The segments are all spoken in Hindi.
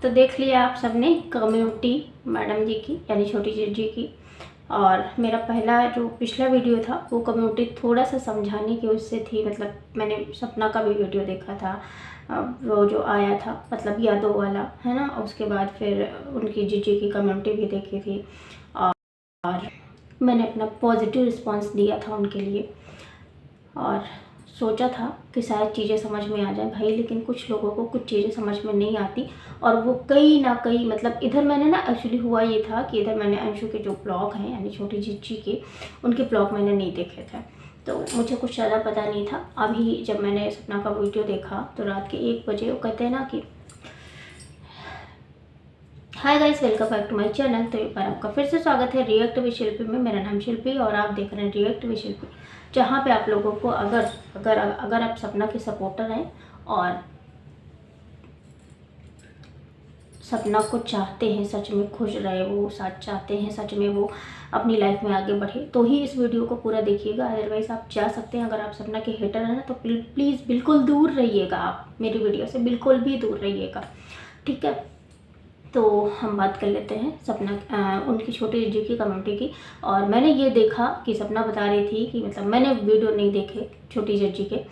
तो देख लिया आप सबने कम्युनिटी मैडम जी की यानी छोटी जी की। और मेरा पहला जो पिछला वीडियो था वो कम्युनिटी थोड़ा सा समझाने की उससे थी, मतलब मैंने सपना का भी वीडियो देखा था, वो जो आया था मतलब यादों वाला है ना। उसके बाद फिर उनकी जीजी की कम्युनिटी भी देखी थी और मैंने अपना पॉजिटिव रिस्पांस दिया था उनके लिए और सोचा था कि शायद चीज़ें समझ में आ जाए भाई, लेकिन कुछ लोगों को कुछ चीज़ें समझ में नहीं आती और वो कहीं ना कहीं मतलब इधर मैंने ना एक्चुअली हुआ ये था कि इधर मैंने अंशु के जो ब्लॉग हैं यानी छोटी जीजी के उनके ब्लॉग मैंने नहीं देखे थे, तो मुझे कुछ ज़्यादा पता नहीं था। अभी जब मैंने सपना का वीडियो देखा तो रात के 1 बजे वो कहते हैं ना कि hi guys, welcome back to my channel. तो एक बार आपका फिर से स्वागत है रिएक्ट विद शिल्पी में। मेरा नाम शिल्पी और आप देख रहे हैं रिएक्ट विद शिल्पी, जहाँ पे आप लोगों को अगर आप सपना के सपोर्टर हैं और सपना को चाहते हैं सच में खुश रहे, वो साथ चाहते हैं सच में वो अपनी लाइफ में आगे बढ़े, तो ही इस वीडियो को पूरा देखिएगा। अदरवाइज़ आप जा सकते हैं। अगर आप सपना के हेटर हैं ना तो प्लीज़ बिल्कुल दूर रहिएगा, आप मेरी वीडियो से बिल्कुल भी दूर रहिएगा, ठीक है। तो हम बात कर लेते हैं सपना उनकी छोटी जी की कम्युनिटी की। और मैंने ये देखा कि सपना बता रही थी कि मतलब मैंने वीडियो नहीं देखे छोटी जी के,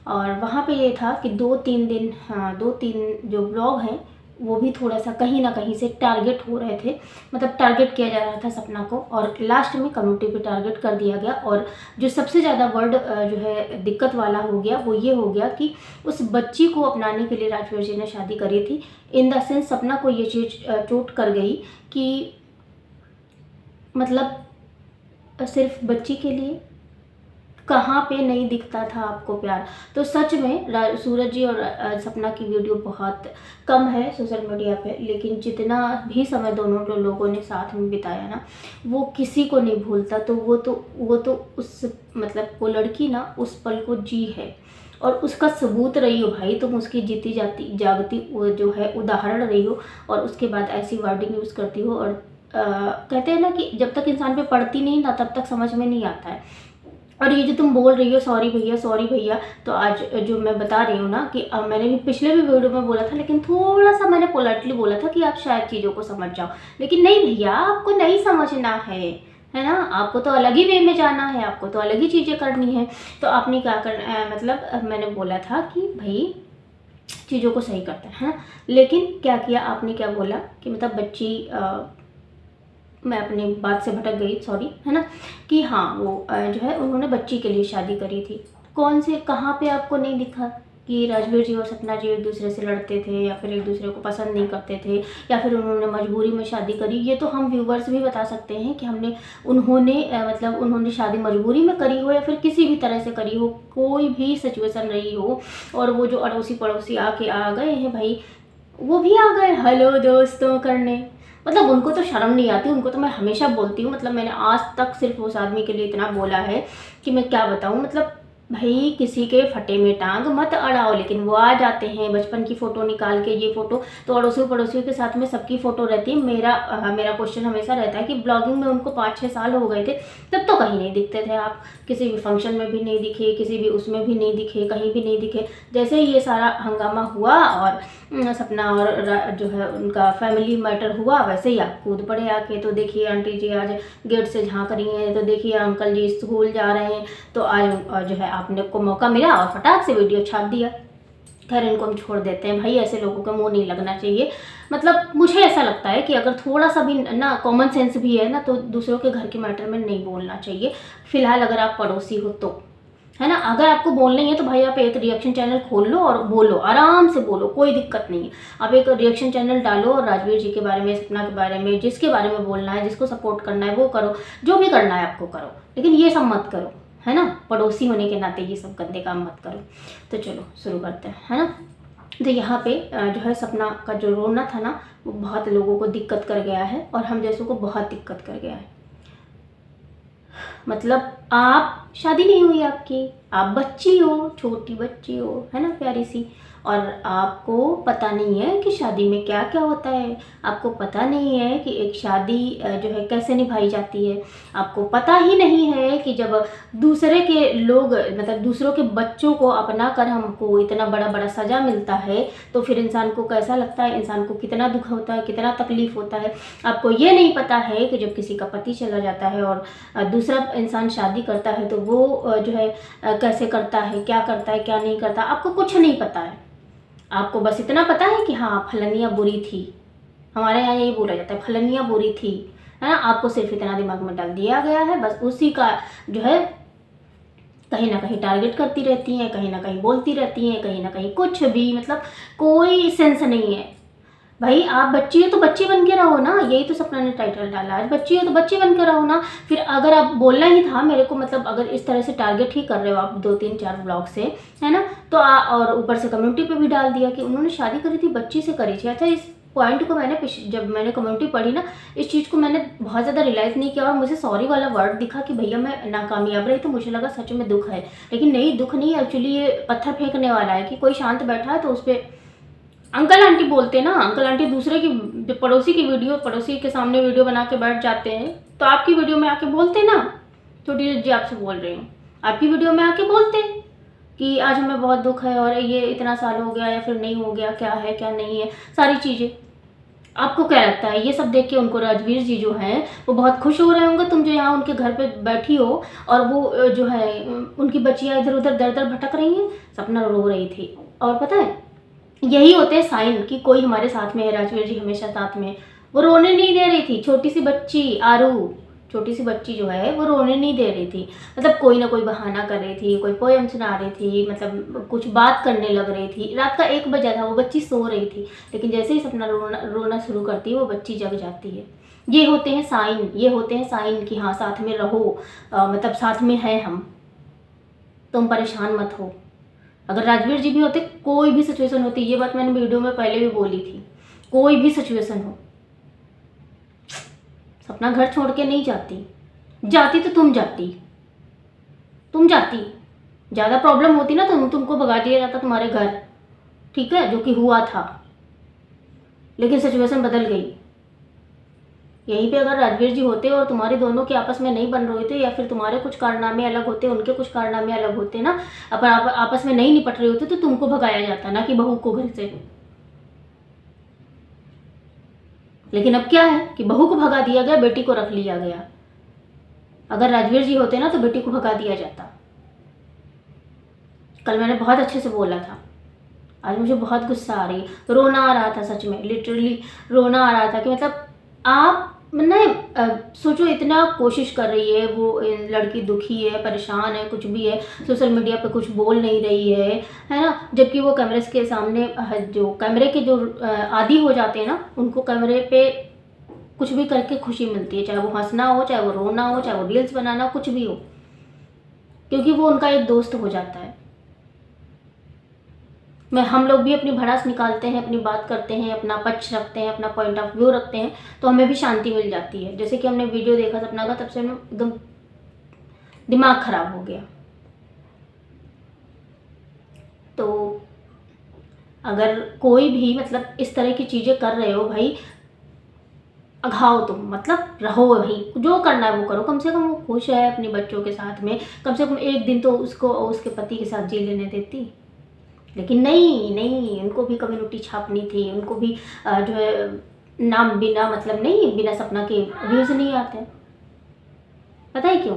और वहाँ पे ये था कि 2-3 दिन, हाँ 2-3 जो ब्लॉग हैं वो भी थोड़ा सा कहीं ना कहीं से टारगेट हो रहे थे, मतलब टारगेट किया जा रहा था सपना को और लास्ट में कम्युनिटी पे टारगेट कर दिया गया। और जो सबसे ज़्यादा वर्ड जो है दिक्कत वाला हो गया वो ये हो गया कि उस बच्ची को अपनाने के लिए राजवीर जी ने शादी करी थी। इन द सेंस सपना को ये चीज़ चोट कर गई कि मतलब सिर्फ बच्ची के लिए कहाँ पे नहीं दिखता था आपको प्यार। तो सच में सूरज जी और सपना की वीडियो बहुत कम है सोशल मीडिया पे, लेकिन जितना भी समय दोनों लोगों ने साथ में बिताया ना वो किसी को नहीं भूलता। तो वो तो उस मतलब वो लड़की ना उस पल को जी है और उसका सबूत रही हो भाई, तुम उसकी जीती जाती जागती वो जो है उदाहरण रही हो और उसके बाद ऐसी वर्डिंग यूज़ करती हो। और कहते हैं ना कि जब तक इंसान पे पड़ती नहीं ना तब तक समझ में नहीं आता है। और ये जो तुम बोल रही हो सॉरी भैया, तो आज जो मैं बता रही हूँ ना कि मैंने भी पिछले भी वीडियो में बोला था, लेकिन थोड़ा सा मैंने पोलाइटली बोला था कि आप शायद चीज़ों को समझ जाओ, लेकिन नहीं भैया आपको नहीं समझना है ना। आपको तो अलग ही वे में जाना है, आपको तो अलग ही चीज़ें करनी है। तो आपने क्या करना मतलब मैंने बोला था कि भाई चीज़ों को सही करता है ना, लेकिन क्या किया आपने, क्या बोला कि मतलब बच्ची मैं अपनी बात से भटक गई, सॉरी, है ना। कि हाँ वो जो है उन्होंने बच्ची के लिए शादी करी थी। कौन से कहाँ पे आपको नहीं दिखा कि राजवीर जी और सपना जी एक दूसरे से लड़ते थे या फिर एक दूसरे को पसंद नहीं करते थे या फिर उन्होंने मजबूरी में शादी करी। ये तो हम व्यूवर्स भी बता सकते हैं कि उन्होंने मतलब उन्होंने शादी मजबूरी में करी हो या फिर किसी भी तरह से करी हो, कोई भी सिचुएशन रही हो। और वो जो अड़ोसी पड़ोसी आके आ गए हैं भाई, वो भी आ गए हेलो दोस्तों करने, मतलब उनको तो शर्म नहीं आती। उनको तो मैं हमेशा बोलती हूँ, मतलब मैंने आज तक सिर्फ उस आदमी के लिए इतना बोला है कि मैं क्या बताऊँ, मतलब भाई किसी के फटे में टांग मत अड़ाओ। लेकिन वो आ जाते हैं बचपन की फ़ोटो निकाल के, ये फ़ोटो तो अड़ोसियों पड़ोसियों के साथ में सबकी फ़ोटो रहती है। मेरा क्वेश्चन हमेशा रहता है कि ब्लॉगिंग में उनको 5-6 साल हो गए थे, तब तो कहीं नहीं दिखते थे आप, किसी भी फंक्शन में भी नहीं दिखे, किसी भी उसमें भी नहीं दिखे, कहीं भी नहीं दिखे। जैसे ही ये सारा हंगामा हुआ और सपना और जो है उनका फैमिली मैटर हुआ, वैसे ही आप कूद पड़े आके। तो देखिए आंटी जी आज गेट से झांक रही हैं, तो देखिए अंकल जी स्कूल जा रहे हैं, तो आज जो है आपने को मौका मिला और फटाक से वीडियो छाप दिया। खैर इनको हम छोड़ देते हैं भाई, ऐसे लोगों का मुंह नहीं लगना चाहिए। मतलब मुझे ऐसा लगता है कि अगर थोड़ा सा भी ना कॉमन सेंस भी है ना तो दूसरों के घर के मैटर में नहीं बोलना चाहिए, फिलहाल अगर आप पड़ोसी हो तो, है ना। अगर आपको बोलना ही है तो भाई आप एक रिएक्शन चैनल खोल लो और बोलो, आराम से बोलो, कोई दिक्कत नहीं है। आप एक रिएक्शन चैनल डालो और राजवीर जी के बारे में, सपना के बारे में, जिसके बारे में बोलना है, जिसको सपोर्ट करना है वो करो, जो भी करना है आपको करो, लेकिन ये सब मत करो, है ना। पड़ोसी होने के नाते ये सब गंदे काम मत करो। तो चलो शुरू करते हैं, है ना। तो यहाँ पे जो है सपना का जो रोना था ना वो बहुत लोगों को दिक्कत कर गया है और हम जैसों को बहुत दिक्कत कर गया है। मतलब आप शादी नहीं हुई आपकी, आप बच्ची हो, छोटी बच्ची हो, है ना, प्यारी सी, और आपको पता नहीं है कि शादी में क्या क्या होता है, आपको पता नहीं है कि एक शादी जो है कैसे निभाई जाती है, आपको पता ही नहीं है कि जब दूसरे के लोग मतलब दूसरों के बच्चों को अपना कर हमको इतना बड़ा बड़ा सज़ा मिलता है तो फिर इंसान को कैसा लगता है, इंसान को कितना दुख होता है, कितना तकलीफ़ होता है। आपको ये नहीं पता है कि जब किसी का पति चला जाता है और दूसरा इंसान शादी करता है तो वो जो है कैसे करता है, क्या करता है, क्या नहीं करता, आपको कुछ नहीं पता है। आपको बस इतना पता है कि हाँ फलनिया बुरी थी, हमारे यहाँ यही बोला जाता है फलनिया बुरी थी, है ना। आपको सिर्फ इतना दिमाग में डाल दिया गया है, बस उसी का जो है कहीं ना कहीं टारगेट करती रहती हैं, कहीं ना कहीं बोलती रहती हैं, कहीं ना कहीं कुछ भी, मतलब कोई सेंस नहीं है। भाई आप बच्ची हो तो बच्ची बन के रहो ना, यही तो सपना ने टाइटल डाला आज, बच्ची हो तो बच्ची बन के रहो ना। फिर अगर आप बोलना ही था मेरे को, मतलब अगर इस तरह से टारगेट ही कर रहे हो आप 2-3-4 ब्लॉग से, है ना, तो और ऊपर से कम्युनिटी पे भी डाल दिया कि उन्होंने शादी करी थी बच्ची से करी थी। अच्छा, इस पॉइंट को मैंने जब मैंने कम्युनिटी पढ़ी ना, इस चीज़ को मैंने बहुत ज़्यादा रियलाइज़ नहीं किया और मुझे सॉरी वाला वर्ड दिखा कि भैया मैं नाकामयाब रही, तो मुझे लगा सच में दुख है, लेकिन नहीं, दुख नहीं, एक्चुअली ये पत्थर फेंकने वाला है कि कोई शांत बैठा है तो उस पर अंकल आंटी बोलते ना, अंकल आंटी दूसरे की जो पड़ोसी की वीडियो, पड़ोसी के सामने वीडियो बना के बैठ जाते हैं, तो आपकी वीडियो में आके बोलते ना, छोटी जी आपसे बोल रही हूँ, आपकी वीडियो में आके बोलते कि आज हमें बहुत दुख है और ये इतना साल हो गया या फिर नहीं हो गया, क्या है क्या नहीं है, सारी चीज़ें। आपको क्या लगता है ये सब देख के उनको राजवीर जी जो हैं वो बहुत खुश हो रहे होंगे, तुम जो यहाँ उनके घर पे बैठी हो और वो जो है उनकी बच्चियाँ इधर उधर दर दर भटक रही हैं, सपना रो रही थी। और पता है यही होते हैं साइन कि कोई हमारे साथ में है, राजवीर जी हमेशा साथ में। वो रोने नहीं दे रही थी, छोटी सी बच्ची आरू, छोटी सी बच्ची जो है वो रोने नहीं दे रही थी, मतलब कोई ना कोई बहाना कर रही थी, कोई पोएम सुना रही थी, मतलब कुछ बात करने लग रही थी। रात का 1 बजा था, वो बच्ची सो रही थी, लेकिन जैसे ही सपना रोना शुरू करती है वो बच्ची जग जाती है। ये होते हैं साइन, ये होते हैं साइन कि हाँ साथ में रहो, मतलब साथ में है हम, तुम परेशान मत हो। अगर राजवीर जी भी होते, कोई भी सिचुएशन होती, ये बात मैंने वीडियो में पहले भी बोली थी, कोई भी सिचुएशन हो, सपना घर छोड़ के नहीं जाती, जाती तो तुम जाती, ज़्यादा प्रॉब्लम होती ना तो तुमको भगा दिया जाता तुम्हारे घर, ठीक है, जो कि हुआ था, लेकिन सिचुएशन बदल गई। यहीं पे अगर राजवीर जी होते और तुम्हारे दोनों के आपस में नहीं बन रहे थे, या फिर तुम्हारे कुछ कारनामे अलग होते, उनके कुछ कारनामे अलग होते ना, अपन आपस में नहीं निपट रहे होते, तो तुमको भगाया जाता ना कि बहू को घर से। लेकिन अब क्या है कि बहू को भगा दिया गया, बेटी को रख लिया गया। अगर राजवीर जी होते ना तो बेटी को भगा दिया जाता। कल मैंने बहुत अच्छे से बोला था, आज मुझे बहुत गुस्सा आ रही है, रोना आ रहा था, सच में लिटरली रोना आ रहा था कि मतलब आप सोचो, इतना कोशिश कर रही है वो लड़की, दुखी है, परेशान है, कुछ भी है, सोशल मीडिया पे कुछ बोल नहीं रही है ना, जबकि वो कैमरे के सामने जो कैमरे के जो आदी हो जाते हैं ना, उनको कैमरे पे कुछ भी करके खुशी मिलती है, चाहे वो हंसना हो, चाहे वो रोना हो, चाहे वो रील्स बनाना, कुछ भी हो, क्योंकि वो उनका एक दोस्त हो जाता है। हम लोग भी अपनी भड़ास निकालते हैं, अपनी बात करते हैं, अपना पक्ष रखते हैं, अपना पॉइंट ऑफ व्यू रखते हैं, तो हमें भी शांति मिल जाती है। जैसे कि हमने वीडियो देखा सपना का, तब से हमें एकदम दिमाग खराब हो गया। तो अगर कोई भी मतलब इस तरह की चीज़ें कर रहे हो, भाई अघाओ तुम, मतलब रहो भाई, जो करना है वो करो, कम से कम वो खुश है अपने बच्चों के साथ में, कम से कम एक दिन तो उसको उसके पति के साथ जी लेने देती। लेकिन नहीं, उनको भी कम्युनिटी छापनी थी, उनको भी जो है नाम, बिना मतलब नहीं, बिना सपना के व्यूज़ नहीं आते। पता है क्यों?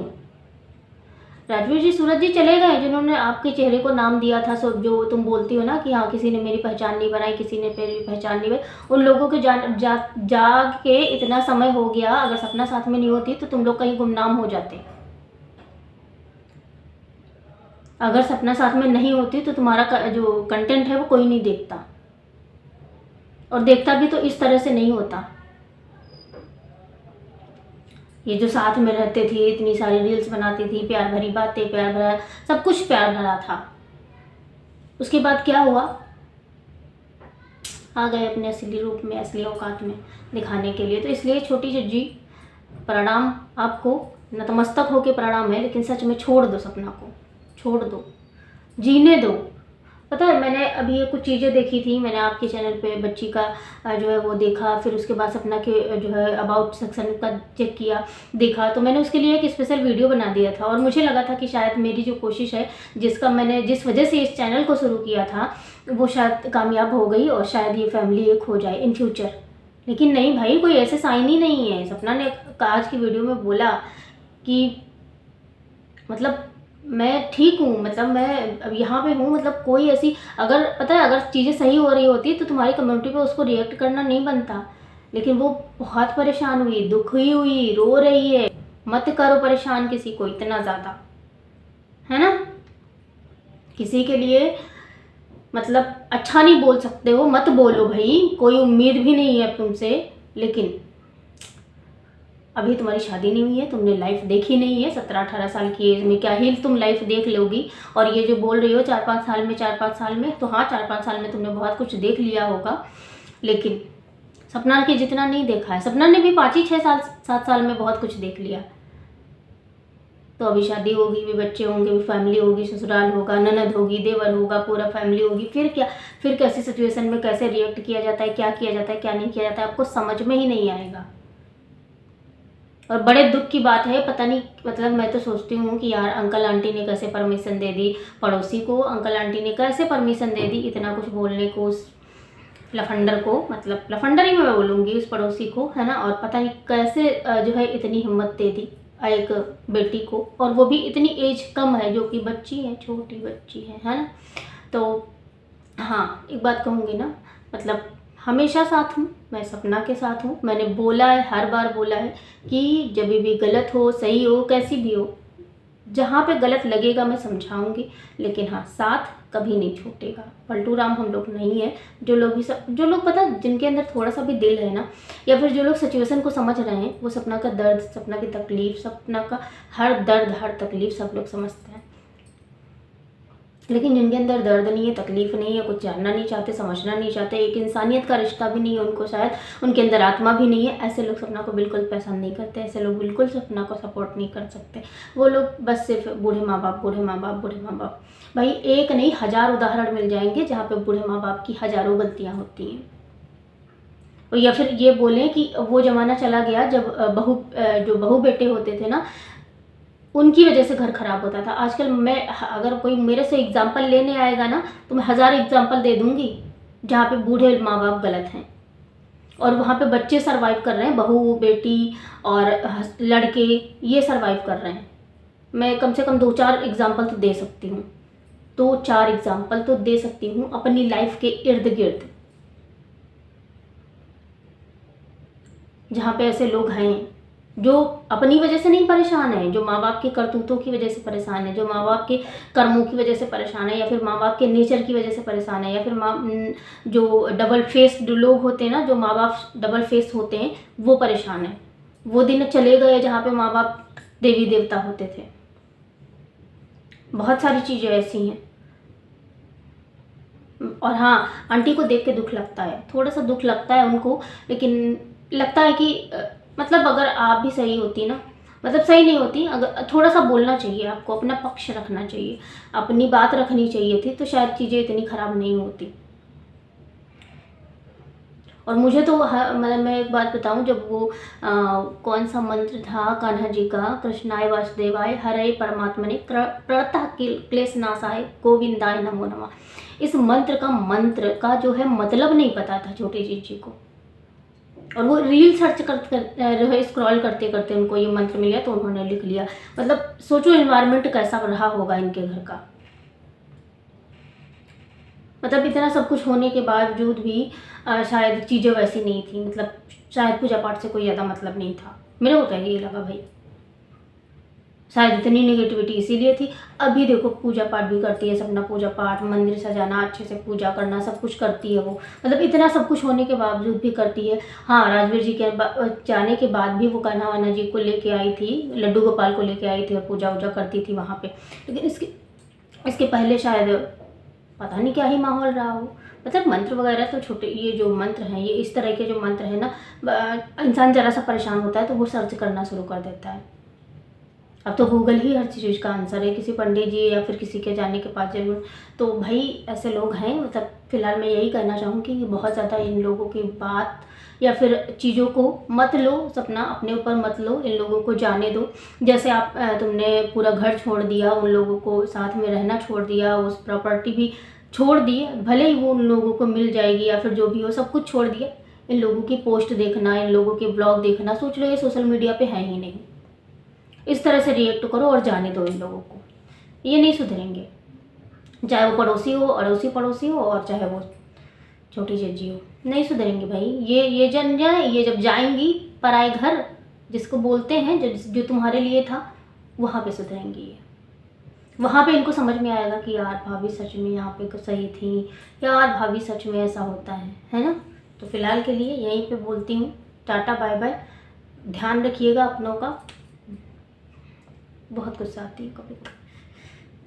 राजवीर जी, सूरज जी चले गए, जिन्होंने आपके चेहरे को नाम दिया था। सब जो तुम बोलती हो ना कि हाँ किसी ने मेरी पहचान नहीं बनाई, किसी ने मेरी पहचान नहीं बनाई, उन लोगों के जाग के इतना समय हो गया। अगर सपना साथ में नहीं होती तो तुम लोग कहीं गुमनाम हो जाते। अगर सपना साथ में नहीं होती तो तुम्हारा जो कंटेंट है वो कोई नहीं देखता, और देखता भी तो इस तरह से नहीं होता। ये जो साथ में रहते थे, इतनी सारी रील्स बनाती थी, प्यार भरी बातें, प्यार भरा सब कुछ, प्यार भरा था। उसके बाद क्या हुआ? आ गए अपने असली रूप में, असली औकात में दिखाने के लिए। तो इसलिए छोटी जज्जी, प्रणाम आपको, नतमस्तक होके प्रणाम है, लेकिन सच में छोड़ दो, सपना को छोड़ दो, जीने दो। पता है मैंने अभी ये कुछ चीज़ें देखी थी, मैंने आपके चैनल पे बच्ची का जो है वो देखा, फिर उसके बाद सपना के जो है अबाउट सेक्शन का चेक किया, देखा, तो मैंने उसके लिए एक स्पेशल वीडियो बना दिया था और मुझे लगा था कि शायद मेरी जो कोशिश है, जिस वजह से इस चैनल को शुरू किया था, वो शायद कामयाब हो गई और शायद ये फैमिली एक हो जाए इन फ्यूचर। लेकिन नहीं भाई, कोई ऐसे साइन ही नहीं है। सपना ने आज की वीडियो में बोला कि मतलब मैं ठीक हूँ, मतलब मैं अब यहाँ पे हूँ, मतलब कोई ऐसी, अगर पता है अगर चीज़ें सही हो रही होती तो तुम्हारी कम्युनिटी पे उसको रिएक्ट करना नहीं बनता। लेकिन वो बहुत परेशान हुई, दुखी हुई, रो रही है। मत करो परेशान किसी को इतना ज़्यादा, है ना। किसी के लिए मतलब अच्छा नहीं बोल सकते हो, मत बोलो भाई, कोई उम्मीद भी नहीं है तुमसे। लेकिन अभी तुम्हारी शादी नहीं हुई है, तुमने लाइफ देखी नहीं है, 17-18 साल की एज में क्या ही तुम लाइफ देख लोगी। और ये जो बोल रही हो 4-5 साल में, 4-5 साल में, तो हाँ 4-5 साल में तुमने बहुत कुछ देख लिया होगा। लेकिन सपना के जितना नहीं देखा है। सपना ने भी 5 ही 6 साल 7 साल में बहुत कुछ देख लिया। तो अभी शादी होगी, भी बच्चे होंगे, भी फैमिली होगी, ससुराल होगा, ननद होगी, देवर होगा, पूरा फैमिली होगी। फिर क्या, फिर कैसी सिचुएशन में कैसे रिएक्ट किया जाता है, क्या किया जाता है, क्या नहीं किया जाता है, आपको समझ में ही नहीं आएगा। और बड़े दुख की बात है, पता नहीं, मतलब मैं तो सोचती हूँ कि यार अंकल आंटी ने कैसे परमिशन दे दी पड़ोसी को, अंकल आंटी ने कैसे परमिशन दे दी इतना कुछ बोलने को उस लफंडर को, मतलब लफंडर ही मैं बोलूँगी उस पड़ोसी को, है ना। और पता नहीं कैसे जो है इतनी हिम्मत दे दी एक बेटी को, और वो भी इतनी एज कम है, जो कि बच्ची है, छोटी बच्ची है ना। तो हाँ, एक बात कहूँगी ना, मतलब हमेशा साथ हूँ, मैं सपना के साथ हूँ। मैंने बोला है, हर बार बोला है कि जब भी गलत हो, सही हो, कैसी भी हो, जहाँ पे गलत लगेगा मैं समझाऊंगी। लेकिन हाँ, साथ कभी नहीं छूटेगा। पलटू राम हम लोग नहीं है। जो लोग पता, जिनके अंदर थोड़ा सा भी दिल है ना, या फिर जो लोग सिचुएशन को समझ रहे हैं, वो सपना का दर्द, सपना की तकलीफ, सपना का हर दर्द, हर तकलीफ सब लोग समझते हैं। लेकिन जिनके अंदर दर्द नहीं है, तकलीफ नहीं है, कुछ जानना नहीं चाहते, समझना नहीं चाहते, एक इंसानियत का रिश्ता भी नहीं है उनको, शायद उनके अंदर आत्मा भी नहीं है, ऐसे लोग सपना को बिल्कुल पसंद नहीं करते। ऐसे लोग बिल्कुल सपना को सपोर्ट नहीं कर सकते। वो लोग बस सिर्फ बूढ़े माँ बाप, बूढ़े माँ बाप, बूढ़े माँ बाप। भाई एक नहीं, 1000 उदाहरण मिल जाएंगे जहाँ पे बूढ़े माँ बाप की हज़ारों गलतियाँ होती हैं। और या फिर ये बोलें कि वो ज़माना चला गया जब जो बहू बेटे होते थे ना, उनकी वजह से घर खराब होता था। आजकल मैं, अगर कोई मेरे से एग्जाम्पल लेने आएगा ना, तो मैं 1000 एग्जाम्पल दे दूंगी जहाँ पे बूढ़े माँ बाप गलत हैं और वहाँ पे बच्चे सरवाइव कर रहे हैं, बहू बेटी और लड़के ये सरवाइव कर रहे हैं। मैं कम से कम 2-4 एग्जाम्पल तो दे सकती हूँ, 2-4 एग्जाम्पल तो दे सकती हूँ अपनी लाइफ के इर्द गिर्द, जहाँ पे ऐसे लोग हैं जो अपनी वजह से नहीं परेशान है, जो माँ बाप के करतूतों की वजह से परेशान है, जो माँ बाप के कर्मों की वजह से परेशान है, या फिर माँ बाप के नेचर की वजह से परेशान है, या फिर जो डबल फेस्ड लोग होते हैं ना, जो माँ बाप डबल फेस होते हैं, वो परेशान है। वो दिन चले गए जहाँ पे माँ बाप देवी देवता होते थे। बहुत सारी चीज़ें ऐसी हैं। और हाँ, आंटी को देख के दुख लगता है, थोड़ा सा दुख लगता है उनको, लेकिन लगता है कि मतलब अगर आप भी सही होती ना, मतलब सही नहीं होती, अगर थोड़ा सा बोलना चाहिए आपको, अपना पक्ष रखना चाहिए, अपनी बात रखनी चाहिए थी, तो शायद चीज़ें इतनी ख़राब नहीं होती। और मुझे तो मतलब मैं एक बात बताऊं, जब वो कौन सा मंत्र था कान्हा जी का, कृष्णाय वासुदेवाय हरे परमात्मने प्रणतः क्लेशनाशाय गोविंदाय नमो नमः, इस मंत्र का जो है मतलब नहीं पता था छोटी जी को। और वो रील सर्च कर स्क्रॉल करते करते उनको ये मंत्र मिल गया, तो उन्होंने लिख लिया। मतलब सोचो एनवायरनमेंट कैसा रहा होगा इनके घर का। मतलब इतना सब कुछ होने के बावजूद भी शायद चीज़ें वैसी नहीं थी, मतलब शायद पूजा पाठ से कोई ज़्यादा मतलब नहीं था, मेरे को तो ये लगा भाई। शायद इतनी नेगेटिविटी इसीलिए थी। अभी देखो पूजा पाठ भी करती है सपना, पूजा पाठ, मंदिर सजाना, अच्छे से पूजा करना, सब कुछ करती है वो। मतलब इतना सब कुछ होने के बावजूद भी करती है। हाँ, राजवीर जी के जाने के बाद भी वो कान्हा वान्हा जी को लेके आई थी, लड्डू गोपाल को लेके आई थी और पूजा वूजा करती थी वहाँ पे। लेकिन इसके पहले शायद पता नहीं क्या ही माहौल रहा हो। मतलब मंत्र वगैरह तो छोटे, ये जो मंत्र हैं, ये इस तरह के जो मंत्र हैं ना, इंसान ज़रा सा परेशान होता है तो वो सर्च करना शुरू कर देता है। अब तो गूगल ही हर चीज़ का आंसर है, किसी पंडित जी या फिर किसी के जाने के पास जरूर। तो भाई ऐसे लोग हैं, मतलब फ़िलहाल मैं यही कहना चाहूँगी कि बहुत ज़्यादा इन लोगों की बात या फिर चीज़ों को मत लो, सपना अपने ऊपर मत लो, इन लोगों को जाने दो। जैसे आप तुमने पूरा घर छोड़ दिया, उन लोगों को साथ में रहना छोड़ दिया, उस प्रॉपर्टी भी छोड़ दी, भले ही वो उन लोगों को मिल जाएगी या फिर जो भी हो, सब कुछ छोड़ दिया। इन लोगों की पोस्ट देखना, इन लोगों के ब्लॉग देखना, सोच लो ये सोशल मीडिया पे है ही नहीं। इस तरह से रिएक्ट करो और जाने दो इन लोगों को, ये नहीं सुधरेंगे। चाहे वो पड़ोसी हो, अड़ोसी पड़ोसी हो, और चाहे वो छोटी जज्जी हो, नहीं सुधरेंगे भाई। ये जन जाए, ये जब जाएंगी पराए घर, जिसको बोलते हैं जो तुम्हारे लिए था, वहाँ पे सुधरेंगी ये। वहाँ पे इनको समझ में आएगा कि यार भाभी सच में यहाँ पे सही थी, यार भाभी सच में ऐसा होता है ना। तो फिलहाल के लिए यहीं पे बोलती हूँ, टाटा बाय बाय। ध्यान रखिएगा अपनों का। बहुत गुस्सा आती है कभी,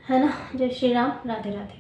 है ना। जय श्री राम, राधे राधे।